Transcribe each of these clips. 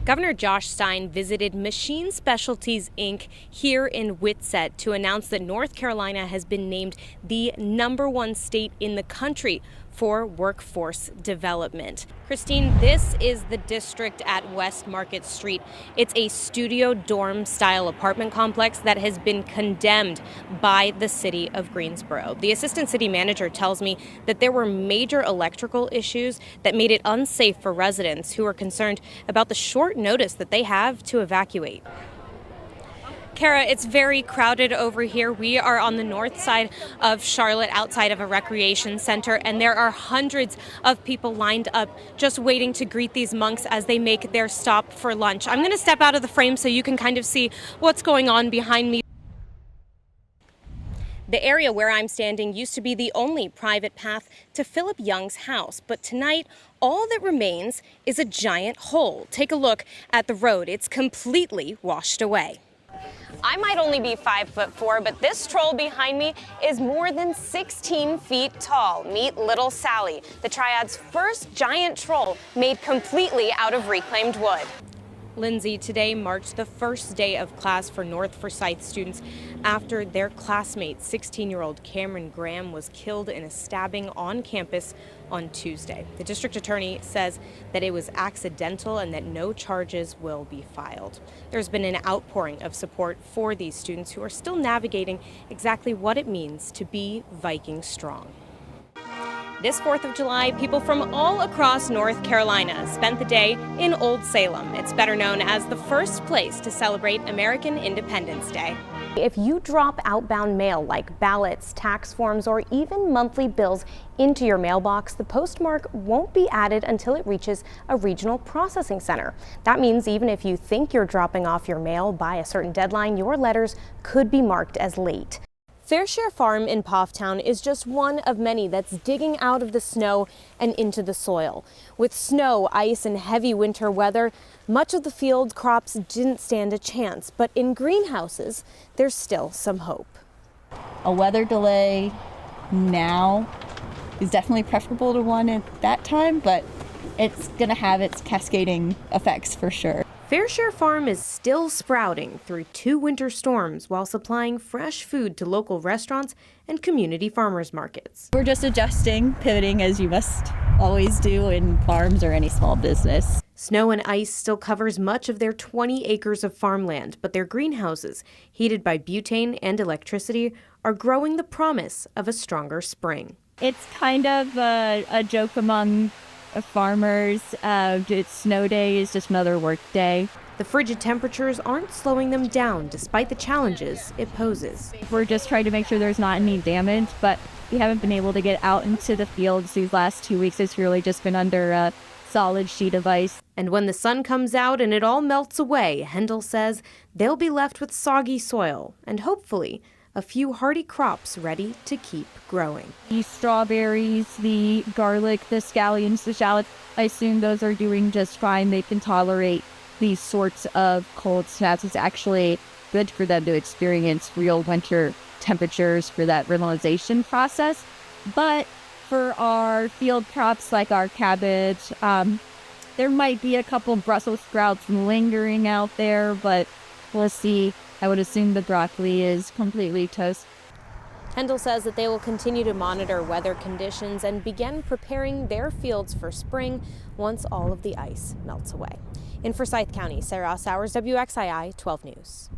Governor Josh Stein visited Machine Specialties, Inc. here in Whitsett to announce that North Carolina has been named the #1 state in the country for workforce development. Christine, this is the district at West Market Street. It's a studio dorm style apartment complex that has been condemned by the city of Greensboro. The assistant city manager tells me that there were major electrical issues that made it unsafe for residents who are concerned about the short notice that they have to evacuate. Kara, it's very crowded over here. We are on the north side of Charlotte, outside of a recreation center, and there are hundreds of people lined up just waiting to greet these monks as they make their stop for lunch. I'm going to step out of the frame so you can kind of see what's going on behind me. The area where I'm standing used to be the only private path to Philip Young's house, but tonight all that remains is a giant hole. Take a look at the road. It's completely washed away. I might only be 5'4", but this troll behind me is more than 16 feet tall. Meet Little Sally, the Triad's first giant troll made completely out of reclaimed wood. Lindsay, today marked the first day of class for North Forsyth students after their classmate, 16-year-old Cameron Graham, was killed in a stabbing on campus on Tuesday. The district attorney says that it was accidental and that no charges will be filed. There's been an outpouring of support for these students who are still navigating exactly what it means to be Viking strong. This 4th of July, people from all across North Carolina spent the day in Old Salem. It's better known as the first place to celebrate American Independence Day. If you drop outbound mail like ballots, tax forms, or even monthly bills into your mailbox, the postmark won't be added until it reaches a regional processing center. That means even if you think you're dropping off your mail by a certain deadline, your letters could be marked as late. Fairshare Farm in Pofftown is just one of many that's digging out of the snow and into the soil. With snow, ice, and heavy winter weather, much of the field crops didn't stand a chance, but in greenhouses, there's still some hope. A weather delay now is definitely preferable to one at that time, but it's going to have its cascading effects for sure. Fairshare Farm is still sprouting through 2 winter storms while supplying fresh food to local restaurants and community farmers markets. We're just adjusting, pivoting as you must always do in farms or any small business. Snow and ice still covers much of their 20 acres of farmland, but their greenhouses, heated by butane and electricity, are growing the promise of a stronger spring. It's kind of a joke among farmers. It's snow day is just another work day. The frigid temperatures aren't slowing them down despite the challenges it poses. We're just trying to make sure there's not any damage, but we haven't been able to get out into the fields these last 2 weeks. It's really just been under a solid sheet of ice. And when the sun comes out and it all melts away, Hendel says they'll be left with soggy soil and hopefully a few hardy crops ready to keep growing. The strawberries, the garlic, the scallions, the shallots, I assume those are doing just fine. They can tolerate these sorts of cold snaps. It's actually good for them to experience real winter temperatures for that realization process. But for our field crops like our cabbage, there might be a couple Brussels sprouts lingering out there, but we'll see. I would assume the broccoli is completely toast. Hendel says that they will continue to monitor weather conditions and begin preparing their fields for spring once all of the ice melts away. In Forsyth County, Serra Sowers, WXII 12 News.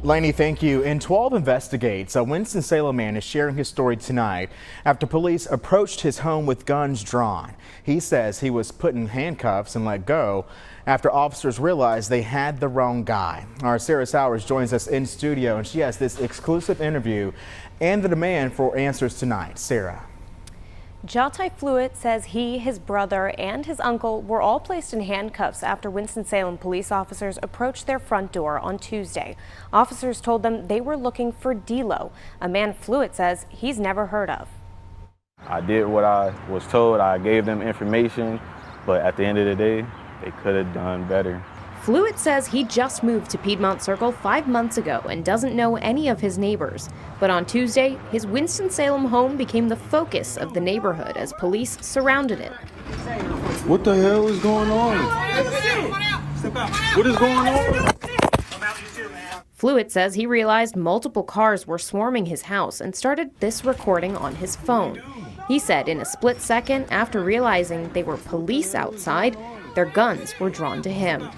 Lainey, thank you. In 12 Investigates, a Winston-Salem man is sharing his story tonight after police approached his home with guns drawn. He says he was put in handcuffs and let go after officers realized they had the wrong guy. Our Serra Sowers joins us in studio, and she has this exclusive interview and the demand for answers tonight. Sarah. Jatai Fluid says he, his brother, and his uncle were all placed in handcuffs after Winston-Salem police officers approached their front door on Tuesday. Officers told them they were looking for D-Lo, a man Fluid says he's never heard of. I did what I was told. I gave them information, but at the end of the day, they could have done better. Fluid says he just moved to Piedmont Circle 5 months ago and doesn't know any of his neighbors. But on Tuesday, his Winston-Salem home became the focus of the neighborhood as police surrounded it. What the hell is going on? What is going on? Fluid says he realized multiple cars were swarming his house and started this recording on his phone. He said in a split second, after realizing they were police outside, their guns were drawn to him.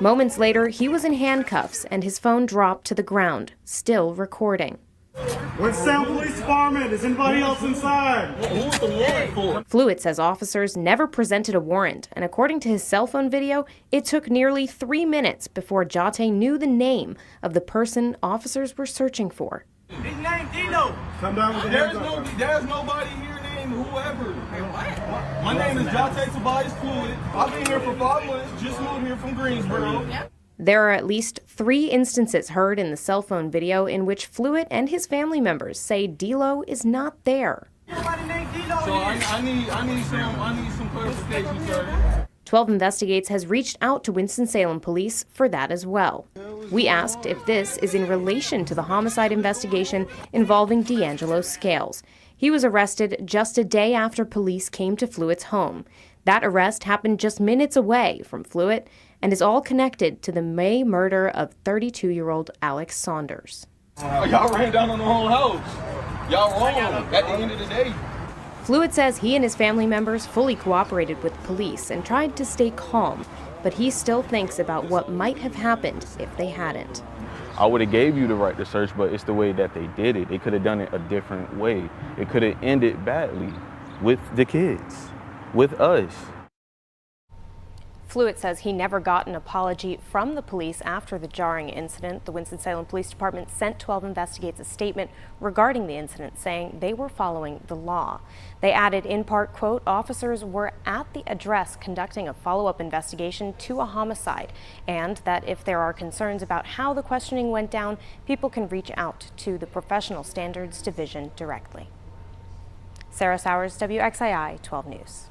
Moments later, he was in handcuffs and his phone dropped to the ground, still recording. Where's Salem Police Department? Is anybody else inside? Who's the warrant for? Fluid says officers never presented a warrant, and according to his cell phone video, it took nearly 3 minutes before Jate knew the name of the person officers were searching for. His name Dino. Come down with the There's nobody here named whoever. My name is Jate Tobias Fluid. I've been here for 5 months, just moved here from Greensboro. There are at least 3 instances heard in the cell phone video in which Fluid and his family members say D-Lo is not there. Somebody named Dino. So I need some clarification, sir. 12 Investigates has reached out to Winston-Salem police for that as well. We asked if this is in relation to the homicide investigation involving D'Angelo Scales. He was arrested just a day after police came to Fluid's home. That arrest happened just minutes away from Fluid and is all connected to the May murder of 32-year-old Alex Saunders. Y'all ran down on the whole house. Y'all wrong at the end of the day. Fluid says he and his family members fully cooperated with police and tried to stay calm, but he still thinks about what might have happened if they hadn't. I would have gave you the right to search, but it's the way that they did it. They could have done it a different way. It could have ended badly with the kids, with us. Fluid says he never got an apology from the police after the jarring incident. The Winston-Salem Police Department sent 12 Investigates a statement regarding the incident, saying they were following the law. They added in part, quote, officers were at the address conducting a follow-up investigation to a homicide, and that if there are concerns about how the questioning went down, people can reach out to the Professional Standards Division directly. Serra Sowers, WXII 12 News.